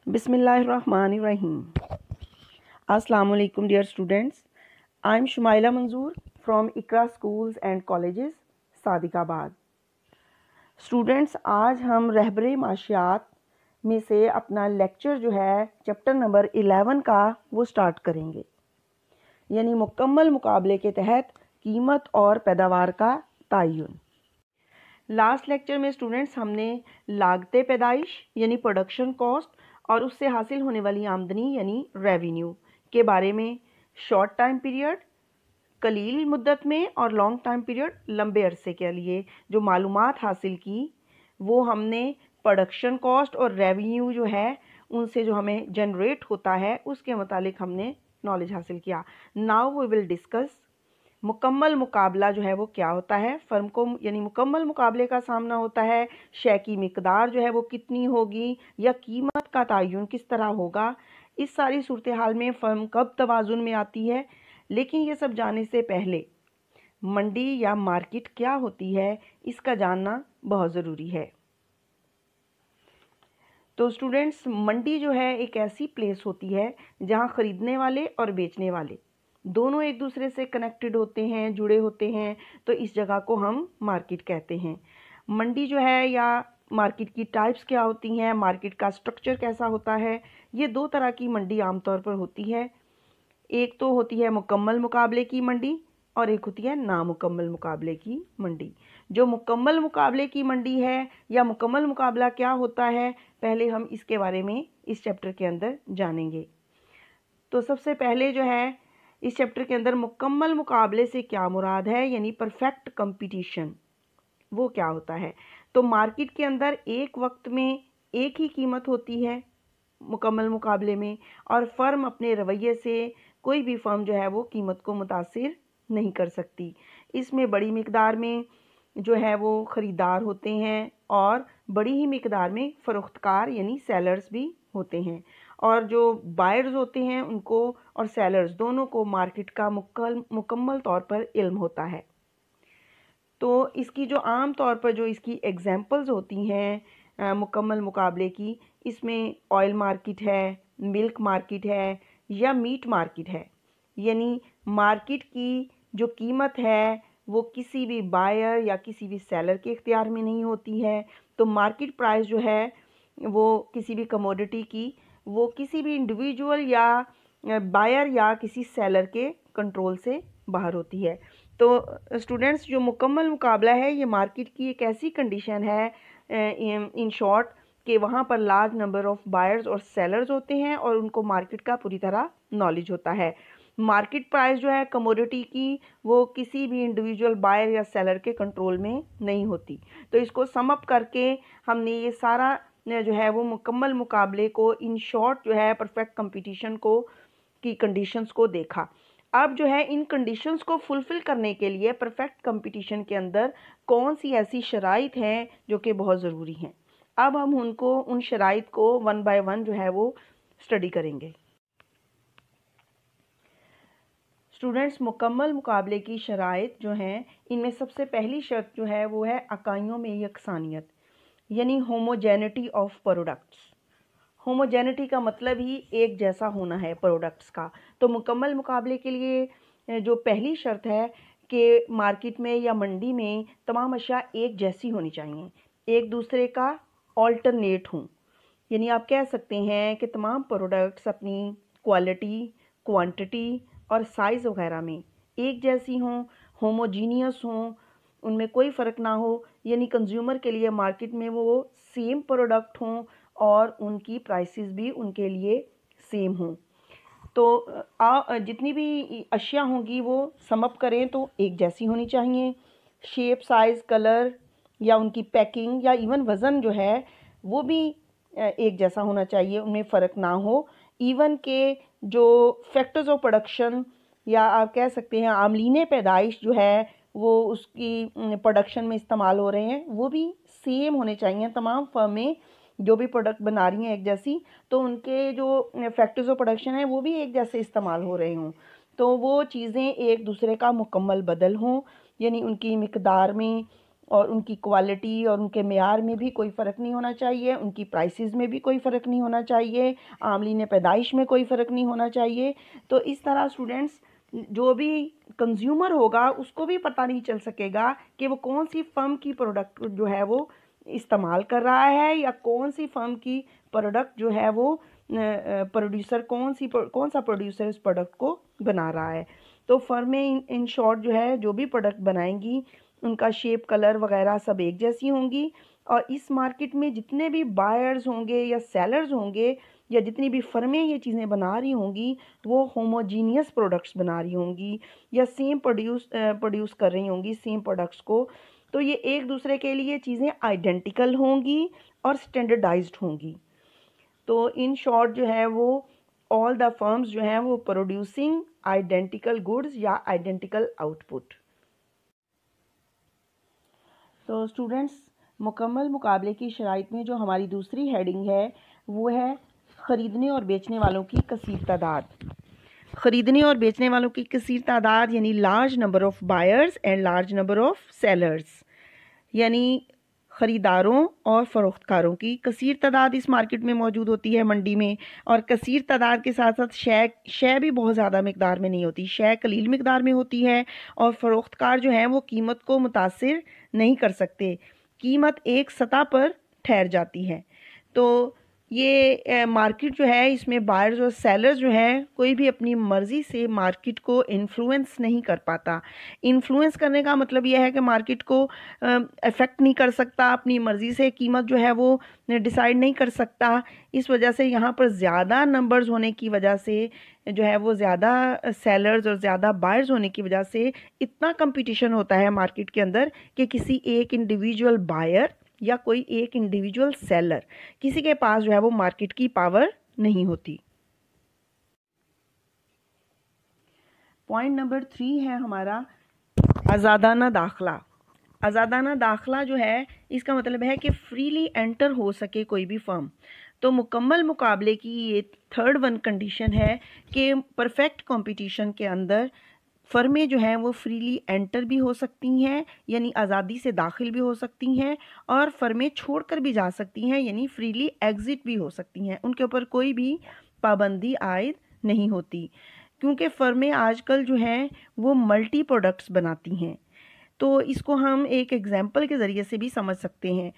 Bismillahirrahmanirrahim. Assalamu alaikum dear students. I am Shumaila Manzoor from Iqra Schools and Colleges, Sadiqabad. Students, आज हम रहबरे माशियात में से अपना लेक्चर जो है चैप्टर नंबर 11 का वो स्टार्ट करेंगे, यानी मुकम्मल मुकाबले के तहत कीमत और पैदावार का तयन. लास्ट लेक्चर में स्टूडेंट्स हमने लागते पैदाइश यानी प्रोडक्शन कॉस्ट और उससे हासिल होने वाली आमदनी यानी रेवेन्यू के बारे में शॉर्ट टाइम पीरियड, कलील मुद्दत में और लॉन्ग टाइम पीरियड लंबे अरसे के लिए जो मालूमात हासिल की, वो हमने प्रोडक्शन कॉस्ट और रेवेन्यू जो है उनसे जो हमें जनरेट होता है उसके मुतालिक हमने नॉलेज हासिल किया. नाउ वी विल डिस्कस मुकम्मल मुकाबला जो है वो क्या होता है. फर्म को यानी मुकम्मल मुकाबले का सामना होता है, शय की मिकदार जो है वो कितनी होगी या कीमत का तयन किस तरह होगा, इस सारी सूरत हाल में फ़र्म कब तवाज़ुन में आती है. लेकिन ये सब जानने से पहले मंडी या मार्केट क्या होती है इसका जानना बहुत ज़रूरी है. तो स्टूडेंट्स, मंडी जो है एक ऐसी प्लेस होती है जहाँ ख़रीदने वाले और बेचने वाले दोनों एक दूसरे से कनेक्टेड होते हैं, जुड़े होते हैं, तो इस जगह को हम मार्केट कहते हैं. मंडी जो है या मार्केट की टाइप्स क्या होती हैं, मार्केट का स्ट्रक्चर कैसा होता है, ये दो तरह की मंडी आमतौर पर होती है. एक तो होती है मुकम्मल मुकाबले की मंडी और एक होती है नामुकम्मल मुकाबले की मंडी. जो मुकम्मल मुकाबले की मंडी है या मुकम्मल मुकाबला क्या होता है, पहले हम इसके बारे में इस चैप्टर के अंदर जानेंगे. तो सबसे पहले जो है इस चैप्टर के अंदर मुकम्मल मुकाबले से क्या मुराद है, यानी परफेक्ट कंपटीशन वो क्या होता है. तो मार्केट के अंदर एक वक्त में एक ही कीमत होती है मुकम्मल मुकाबले में, और फर्म अपने रवैये से कोई भी फर्म जो है वो कीमत को मुतासिर नहीं कर सकती. इसमें बड़ी मिकदार में जो है वो ख़रीदार होते हैं और बड़ी ही मिकदार में फ़रोख्तकार यानी सेलर्स भी होते हैं, और जो बायर्स होते हैं उनको और सेलर्स दोनों को मार्केट का मुकम्मल तौर पर इल्म होता है. तो इसकी जो आम तौर पर जो इसकी एग्जांपल्स होती हैं मुकम्मल मुकाबले की, इसमें ऑयल मार्केट है, मिल्क मार्केट है या मीट मार्केट है. यानी मार्केट की जो कीमत है वो किसी भी बायर या किसी भी सेलर के इख्तियार में नहीं होती है. तो मार्केट प्राइस जो है वो किसी भी कमोडिटी की वो किसी भी इंडिविजुअल या बायर या किसी सेलर के कंट्रोल से बाहर होती है. तो स्टूडेंट्स, जो मुकम्मल मुकाबला है ये मार्केट की एक ऐसी कंडीशन है इन शॉर्ट कि वहाँ पर लार्ज नंबर ऑफ बायर्स और सेलर्स होते हैं और उनको मार्केट का पूरी तरह नॉलेज होता है. मार्केट प्राइस जो है कमोडिटी की वो किसी भी इंडिविजुअल बायर या सेलर के कंट्रोल में नहीं होती. तो इसको सम अप करके हमने ये सारा जो है वो मुकम्मल मुकाबले को इन शॉर्ट जो है परफेक्ट कंपटीशन को की कंडीशंस को देखा. अब जो है इन कंडीशंस को फुलफ़िल करने के लिए परफेक्ट कंपटीशन के अंदर कौन सी ऐसी शराइत हैं जो कि बहुत ज़रूरी हैं. अब हम उन शराइत को वन बाय वन जो है वो स्टडी करेंगे. स्टूडेंट्स, मुकम्मल मुकाबले की शराइत जो हैं इनमें सबसे पहली शर्त जो है वो है अकाइयों में यकसानियत यानी होमोजेनिटी ऑफ प्रोडक्ट्स. होमोजेनिटी का मतलब ही एक जैसा होना है प्रोडक्ट्स का. तो मुकम्मल मुकाबले के लिए जो पहली शर्त है कि मार्केट में या मंडी में तमाम अशिया एक जैसी होनी चाहिए, एक दूसरे का ऑल्टरनेट हों. यानी आप कह सकते हैं कि तमाम प्रोडक्ट्स अपनी क्वालिटी, क्वांटिटी और साइज़ वगैरह में एक जैसी हों, होमोजीनियस हों, उनमें कोई फ़र्क ना हो. यानी कंज्यूमर के लिए मार्केट में वो सेम प्रोडक्ट हों और उनकी प्राइसेस भी उनके लिए सेम हों. तो जितनी भी अशिया होंगी वो सम अप करें तो एक जैसी होनी चाहिए. शेप, साइज़, कलर या उनकी पैकिंग या इवन वज़न जो है वो भी एक जैसा होना चाहिए, उनमें फ़र्क ना हो. इवन के जो फैक्टर्स ऑफ प्रोडक्शन या आप कह सकते हैं आमलीने पैदाइश जो है वो उसकी प्रोडक्शन में इस्तेमाल हो रहे हैं वो भी सेम होने चाहिए. तमाम फर्में जो भी प्रोडक्ट बना रही हैं एक जैसी, तो उनके जो फैक्टर्स ऑफ प्रोडक्शन है वो भी एक जैसे इस्तेमाल हो रहे हों. तो वो चीज़ें एक दूसरे का मुकम्मल बदल हों, यानी उनकी मिकदार में और उनकी क्वालिटी और उनके मेयार में भी कोई फ़र्क नहीं होना चाहिए, उनकी प्राइसेस में भी कोई फ़र्क नहीं होना चाहिए, आमलीन पैदाइश में कोई फ़र्क नहीं होना चाहिए। तो इस तरह स्टूडेंट्स जो भी कंज्यूमर होगा उसको भी पता नहीं चल सकेगा कि वो कौन सी फर्म की प्रोडक्ट जो है वो इस्तेमाल कर रहा है, या कौन सी फर्म की प्रोडक्ट जो है वो प्रोड्यूसर कौन सा प्रोड्यूसर इस प्रोडक्ट को बना रहा है। तो फर्में इन शॉर्ट जो है जो भी प्रोडक्ट बनाएंगी उनका शेप, कलर वगैरह सब एक जैसी होंगी, और इस मार्केट में जितने भी बायर्स होंगे या सेलर्स होंगे या जितनी भी फर्में ये चीज़ें बना रही होंगी वो होमोजीनियस प्रोडक्ट्स बना रही होंगी या सेम प्रोड्यूस कर रही होंगी सेम प्रोडक्ट्स को। तो ये एक दूसरे के लिए चीज़ें आइडेंटिकल होंगी और स्टैंडर्डाइज्ड होंगी। तो इन शॉर्ट जो है वो ऑल द फर्म्स जो हैं वो प्रोड्यूसिंग आइडेंटिकल गुड्स या आइडेंटिकल आउटपुट। तो स्टूडेंट्स, मुकम्मल मुकाबले की शराइत में जो हमारी दूसरी हेडिंग है वो है ख़रीदने और बेचने वालों की कसीर तादाद। ख़रीदने और बेचने वालों की कसीर तादाद यानी large number of buyers and large number of sellers, यानी ख़रीदारों और फ़रोख्तकारों की कसीर तादाद इस मार्केट में मौजूद होती है मंडी में। और कसीर तादाद के साथ साथ शय भी बहुत ज़्यादा मकदार में नहीं होती, शय कलील मकदार में होती है, और फ़रोख्तकार जो हैं वो कीमत को मुतासिर नहीं कर सकते, कीमत एक सतह पर ठहर जाती है। तो ये मार्केट जो है इसमें बायर्स और सेलर्स जो हैं कोई भी अपनी मर्ज़ी से मार्केट को इन्फ्लुएंस नहीं कर पाता। इन्फ्लुएंस करने का मतलब यह है कि मार्केट को अफेक्ट नहीं कर सकता, अपनी मर्ज़ी से कीमत जो है वो डिसाइड नहीं कर सकता। इस वजह से यहाँ पर ज़्यादा नंबर्स होने की वजह से जो है वो ज़्यादा सेलर्स और ज़्यादा बायर्स होने की वजह से इतना कंपटीशन होता है मार्केट के अंदर कि किसी एक इंडिविजुअल बायर या कोई एक इंडिविजुअल सेलर किसी के पास जो है वो मार्केट की पावर नहीं होती। पॉइंट नंबर 3 है हमारा आज़ादाना दाखला। आज़ादाना दाखला जो है इसका मतलब है कि फ्रीली एंटर हो सके कोई भी फर्म। तो मुकम्मल मुकाबले की ये थर्ड वन कंडीशन है कि परफेक्ट कंपटीशन के अंदर फर्में जो हैं वो फ्रीली एंटर भी हो सकती हैं यानी आज़ादी से दाखिल भी हो सकती हैं, और फर्में छोड़कर भी जा सकती हैं यानी फ्रीली एग्ज़िट भी हो सकती हैं, उनके ऊपर कोई भी पाबंदी आयद नहीं होती। क्योंकि फर्में आजकल जो हैं वो मल्टी प्रोडक्ट्स बनाती हैं। तो इसको हम एक एग्जांपल के ज़रिए से भी समझ सकते हैं।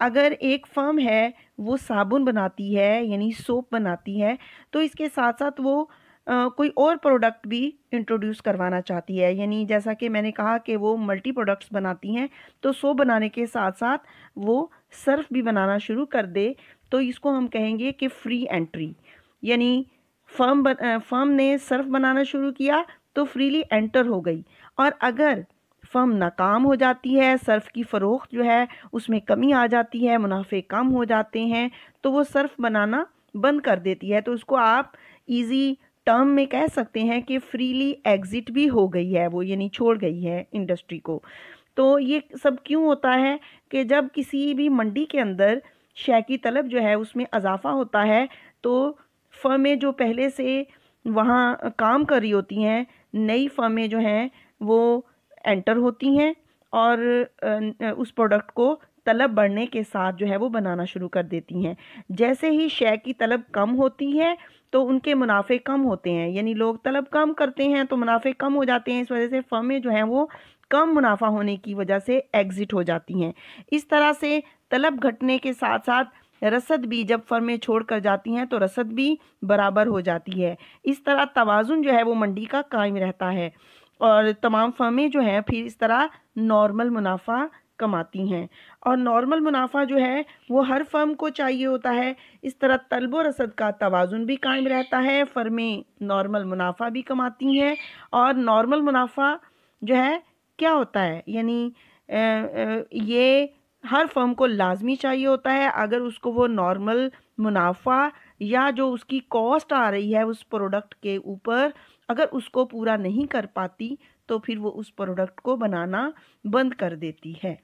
अगर एक फर्म है वो साबुन बनाती है यानी सोप बनाती है, तो इसके साथ साथ वो कोई और प्रोडक्ट भी इंट्रोड्यूस करवाना चाहती है, यानी जैसा कि मैंने कहा कि वो मल्टी प्रोडक्ट्स बनाती हैं, तो सोप बनाने के साथ साथ वो सर्फ भी बनाना शुरू कर दे, तो इसको हम कहेंगे कि फ्री एंट्री। यानी फर्म ने सर्फ बनाना शुरू किया तो फ्रीली एंटर हो गई, और अगर फर्म नाकाम हो जाती है, सर्फ की फ़रोख्त जो है उसमें कमी आ जाती है, मुनाफे कम हो जाते हैं, तो वो सर्फ बनाना बंद कर देती है। तो उसको आप इजी टर्म में कह सकते हैं कि फ्रीली एग्ज़िट भी हो गई है वो, यानी छोड़ गई है इंडस्ट्री को। तो ये सब क्यों होता है कि जब किसी भी मंडी के अंदर शय की तलब जो है उसमें इजाफा होता है, तो फर्में जो पहले से वहाँ काम कर रही होती हैं, नई फर्में जो हैं वो एंटर होती हैं और उस प्रोडक्ट को तलब बढ़ने के साथ जो है वो बनाना शुरू कर देती हैं। जैसे ही शय की तलब कम होती है तो उनके मुनाफे कम होते हैं, यानी लोग तलब कम करते हैं तो मुनाफे कम हो जाते हैं। इस वजह से फर्में जो हैं वो कम मुनाफा होने की वजह से एग्ज़िट हो जाती हैं। इस तरह से तलब घटने के साथ साथ रसद भी, जब फर्में छोड़ कर जाती हैं तो रसद भी बराबर हो जाती है। इस तरह तवाज़ुन जो है वो मंडी का कायम रहता है और तमाम फर्में जो हैं फिर इस तरह नॉर्मल मुनाफा कमाती हैं। और नॉर्मल मुनाफा जो है वो हर फर्म को चाहिए होता है। इस तरह तलब व रसद का तवाज़ुन भी कायम रहता है, फर्में नॉर्मल मुनाफा भी कमाती हैं। और नॉर्मल मुनाफा जो है क्या होता है, यानी ये हर फर्म को लाजमी चाहिए होता है। अगर उसको वो नॉर्मल मुनाफा या जो उसकी कॉस्ट आ रही है उस प्रोडक्ट के ऊपर, अगर उसको पूरा नहीं कर पाती तो फिर वो उस प्रोडक्ट को बनाना बंद कर देती है।